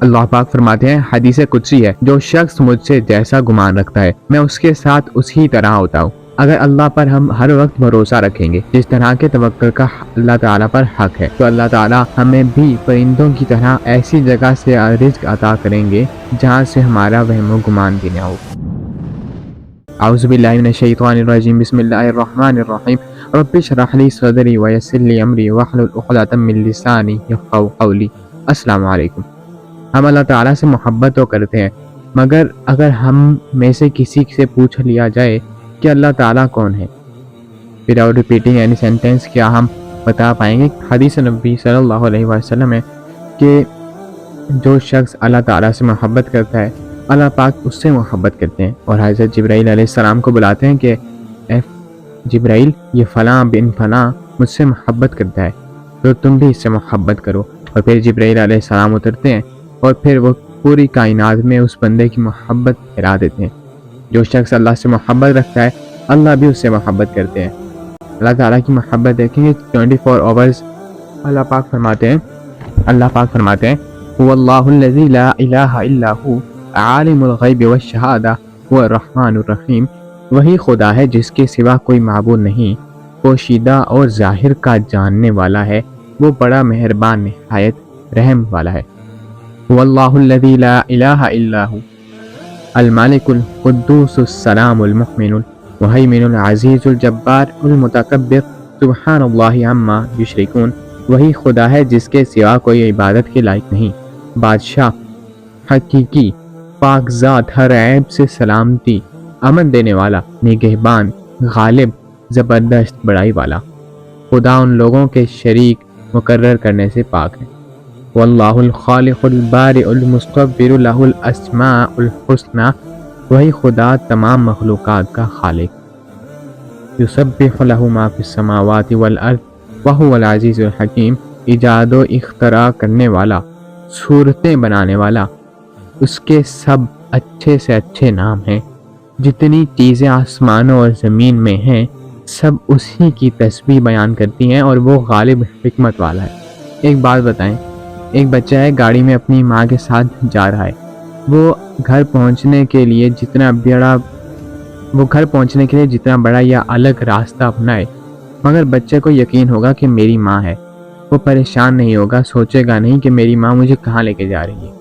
اللہ پاک فرماتے ہیں حدیث قدسی ہے، جو شخص مجھ سے جیسا گمان رکھتا ہے میں اس کے ساتھ اسی طرح ہوتا ہوں۔ اگر اللہ پر ہم ہر وقت بھروسہ رکھیں گے جس طرح کے توکل کا اللہ تعالیٰ پر حق ہے، تو اللہ تعالیٰ ہمیں بھی پرندوں کی طرح ایسی جگہ سے رزق عطا کریں گے جہاں سے ہمارا وہم و گمان بھی نہ ہو۔ اعوذ باللہ من الشیطان الرجیم، بسم اللہ الرحمن الرحیم، رب اشرح لی صدری ویسر لی امری واحلل عقدۃ من لسانی یفقہوا قولی۔ السلام علیکم۔ ہم اللہ تعالیٰ سے محبت تو کرتے ہیں، مگر اگر ہم میں سے کسی سے پوچھ لیا جائے کہ اللہ تعالیٰ کون ہے، وداؤٹ ریپیٹنگ اینی سینٹینس، کیا ہم بتا پائیں گے؟ حدیث نبی صلی اللہ علیہ وسلم ہے کہ جو شخص اللہ تعالیٰ سے محبت کرتا ہے اللہ پاک اس سے محبت کرتے ہیں، اور حضرت جبرائیل علیہ السلام کو بلاتے ہیں کہ اے جبرائیل، یہ فلاں بن فلاں مجھ سے محبت کرتا ہے تو تم بھی اس سے محبت کرو، اور پھر جبرائیل علیہ السلام اترتے ہیں اور پھر وہ پوری کائنات میں اس بندے کی محبت پھیلا دیتے ہیں۔ جو شخص اللہ سے محبت رکھتا ہے اللہ بھی اس سے محبت کرتے ہیں۔ اللہ تعالیٰ کی محبت دیکھیں گے 24 آورز اللہ پاک فرماتے ہیں هو اللہ الذی لا الہ الا هو عالم الغیب والشہادہ هو الرحمن الرحیم، وہی خدا ہے جس کے سوا کوئی معبود نہیں، پوشیدہ اور ظاہر کا جاننے والا ہے، وہ بڑا مہربان نہایت رحم والا ہے۔ هو اللہ الذی لا الہ الا هو المالک القدوس السلام المؤمن المہیمن العزیز الجبار المتکبر سبحان اللہ عما یشرکون، وہی خدا ہے جس کے سوا کوئی عبادت کے لائق نہیں، بادشاہ حقیقی، پاک ذات، ہر عیب سے سلامتی، امن دینے والا، نگہبان، غالب، زبردست بڑائی والا۔ خدا ان لوگوں کے شریک مقرر کرنے سے پاک ہے۔ واللہ الخالق البارئ المصور لہ الاسماء الحسنی، وہی خدا تمام مخلوقات کا خالق۔ یسبح لہ ما فی السماوات والارض وہو العزیز الحکیم، ایجاد و اختراع کرنے والا، صورتیں بنانے والا، اس کے سب اچھے سے اچھے نام ہیں۔ جتنی چیزیں آسمانوں اور زمین میں ہیں سب اسی کی تسبیح بیان کرتی ہیں، اور وہ غالب حکمت والا ہے۔ ایک بات بتائیں، ایک بچہ ہے گاڑی میں اپنی ماں کے ساتھ جا رہا ہے، وہ گھر پہنچنے کے لیے جتنا بڑا یا الگ راستہ اپنائے، مگر بچے کو یقین ہوگا کہ میری ماں ہے، وہ پریشان نہیں ہوگا، سوچے گا نہیں کہ میری ماں مجھے کہاں لے کے جا رہی ہے۔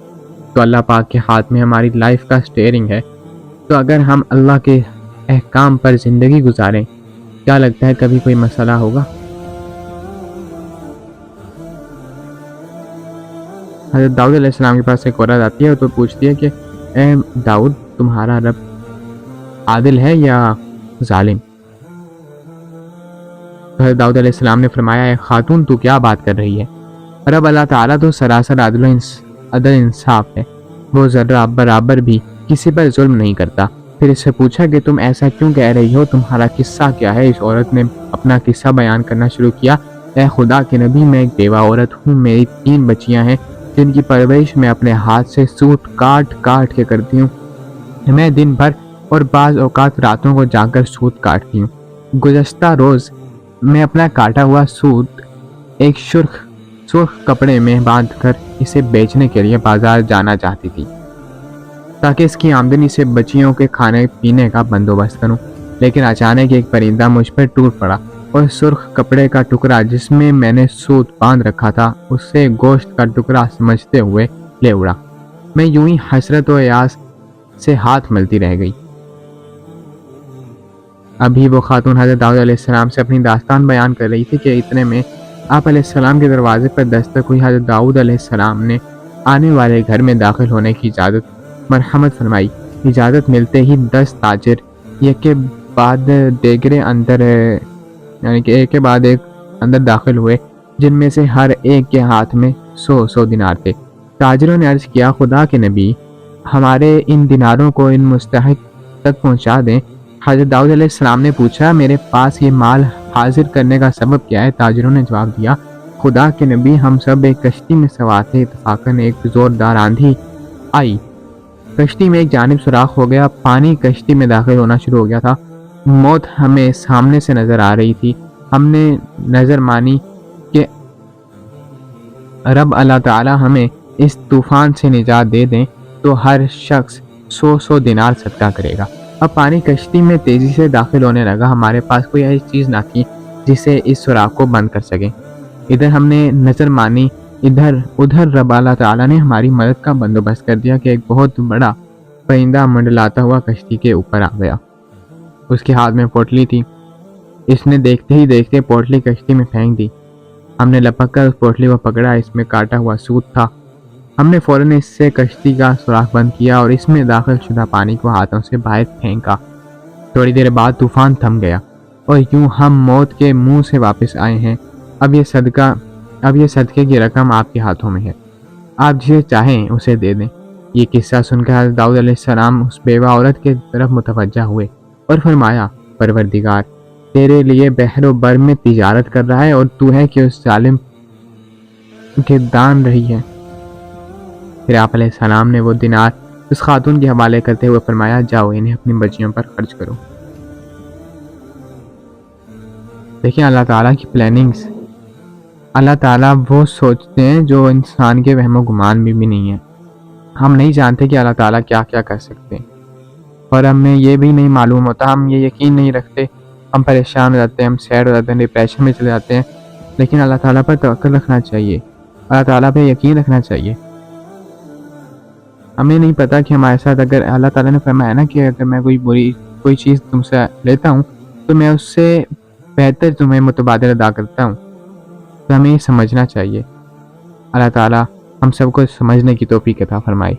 تو اللہ پاک کے ہاتھ میں ہماری لائف کا سٹیئرنگ ہے، تو اگر ہم اللہ کے احکام پر زندگی گزاریں، کیا لگتا ہے کبھی کوئی مسئلہ ہوگا؟ حضرت داؤد علیہ السلام کے پاس ایک عورت آتی ہے تو پوچھتی ہے کہ اے داؤد، تمہارا رب عادل ہے یا ظالم؟ حضرت داؤد علیہ السلام نے فرمایا، اے خاتون، تو کیا بات کر رہی ہے؟ رب اللہ تعالیٰ تو سراسر عدل انصاف ہے، وہ ذرہ برابر بھی کسی پر ظلم نہیں کرتا۔ پھر اس سے پوچھا کہ تم ایسا کیوں کہہ رہی ہو، تمہارا قصہ کیا ہے؟ اس عورت نے اپنا قصہ بیان کرنا شروع کیا۔ اے خدا کے نبی، میں ایک بیوہ عورت ہوں، میری 3 بچیاں ہیں جن کی پرورش میں اپنے ہاتھ سے سوت کاٹ کے کرتی ہوں۔ میں دن بھر اور بعض اوقات راتوں کو جا کر سوت کاٹتی ہوں۔ گزشتہ روز میں اپنا کاٹا ہوا سوت ایک سرخ کپڑے میں باندھ کر اسے بیچنے کے لیے بازار جانا چاہتی تھی تاکہ اس کی آمدنی سے بچیوں کے کھانے پینے کا بندوبست کروں، لیکن اچانک ایک پرندہ مجھ پر ٹوٹ پڑا اور سرخ کپڑے کا ٹکڑا جس میں میں نے سوت باندھ رکھا تھا اسے گوشت کا ٹکڑا سمجھتے ہوئے لے اڑا۔ میں یوں ہی حسرت و ایاس سے ہاتھ ملتی رہ گئی۔ ابھی وہ خاتون حضرت داؤد علیہ السلام سے اپنی داستان بیان کر رہی تھی کہ اتنے میں آپ علیہ السلام کے دروازے پر دستک ہوئی۔ حضرت داؤد علیہ السلام نے آنے والے گھر میں داخل ہونے کی اجازت مرحمت فرمائی۔ اجازت ملتے ہی 10 تاجر ایک کے بعد ایک اندر داخل ہوئے، جن میں سے ہر ایک کے ہاتھ میں 100 دینار تھے۔ تاجروں نے عرض کیا، خدا کے نبی، ہمارے ان دیناروں کو ان مستحق تک پہنچا دیں۔ حضرت داؤد علیہ السلام نے پوچھا، میرے پاس یہ مال حاضر کرنے کا سبب کیا ہے؟ تاجروں نے جواب دیا، خدا کے نبی، ہم سب ایک کشتی میں سوار تھے، اتفاقاً ایک زوردار آندھی آئی، کشتی میں ایک جانب سوراخ ہو گیا، پانی کشتی میں داخل ہونا شروع ہو گیا تھا، موت ہمیں سامنے سے نظر آ رہی تھی۔ ہم نے نظر مانی کہ رب اللہ تعالی ہمیں اس طوفان سے نجات دے دیں تو ہر شخص 100 دینار صدقہ کرے گا۔ اب پانی کشتی میں تیزی سے داخل ہونے لگا۔ ہمارے پاس کوئی ایسی چیز نہ تھی جسے اس سوراخ کو بند کر سکیں۔ ادھر ہم نے نظر مانی، ادھر رب اللہ تعالیٰ نے ہماری مدد کا بندوبست کر دیا کہ ایک بہت بڑا پرندہ منڈلاتا ہوا کشتی کے اوپر آ گیا۔ اس کے ہاتھ میں پوٹلی تھی۔ اس نے دیکھتے ہی دیکھتے پوٹلی کشتی میں پھینک دی۔ ہم نے لپک کر اس پوٹلی کو پکڑا، اس میں کاٹا ہوا سوت تھا۔ ہم نے فوراً اس سے کشتی کا سوراخ بند کیا اور اس میں داخل شدہ پانی کو ہاتھوں سے باہر پھینکا۔ تھوڑی دیر بعد طوفان تھم گیا اور یوں ہم موت کے منہ سے واپس آئے ہیں۔ اب یہ صدقے کی رقم آپ کے ہاتھوں میں ہے، آپ جسے چاہیں اسے دے دیں۔ یہ قصہ سن کر حضرت داؤد علیہ السلام اس بیوہ عورت کے طرف متوجہ ہوئے اور فرمایا، پروردگار، تیرے لیے بحر و بر میں تجارت کر رہا ہے اور تو ہے کہ اس ظالم کے دان رہی ہے۔ پھر آپ علیہ السلام نے وہ دینار اس خاتون کے حوالے کرتے ہوئے فرمایا، جاؤ انہیں اپنی بچیوں پر خرچ کرو۔ دیکھیں اللہ تعالیٰ کی پلاننگز، اللہ تعالیٰ وہ سوچتے ہیں جو انسان کے وہم و گمان بھی نہیں ہے۔ ہم نہیں جانتے کہ اللہ تعالیٰ کیا کیا کر سکتے ہیں، اور ہمیں یہ بھی نہیں معلوم ہوتا، ہم یہ یقین نہیں رکھتے، ہم پریشان ہو جاتے ہیں، ہم سیڈ ہو جاتے ہیں، ڈپریشن میں چلے جاتے ہیں۔ لیکن اللہ تعالیٰ پر توکل رکھنا چاہیے، اللہ تعالیٰ پہ یقین رکھنا چاہیے۔ ہمیں نہیں پتا کہ ہمارے ساتھ، اگر اللہ تعالیٰ نے فرمایا نا کہ اگر میں کوئی چیز تم سے لیتا ہوں تو میں اس سے بہتر تمہیں متبادل ادا کرتا ہوں، تو ہمیں یہ سمجھنا چاہیے۔ اللہ تعالیٰ ہم سب کو سمجھنے کی توفیق عطا فرمائے۔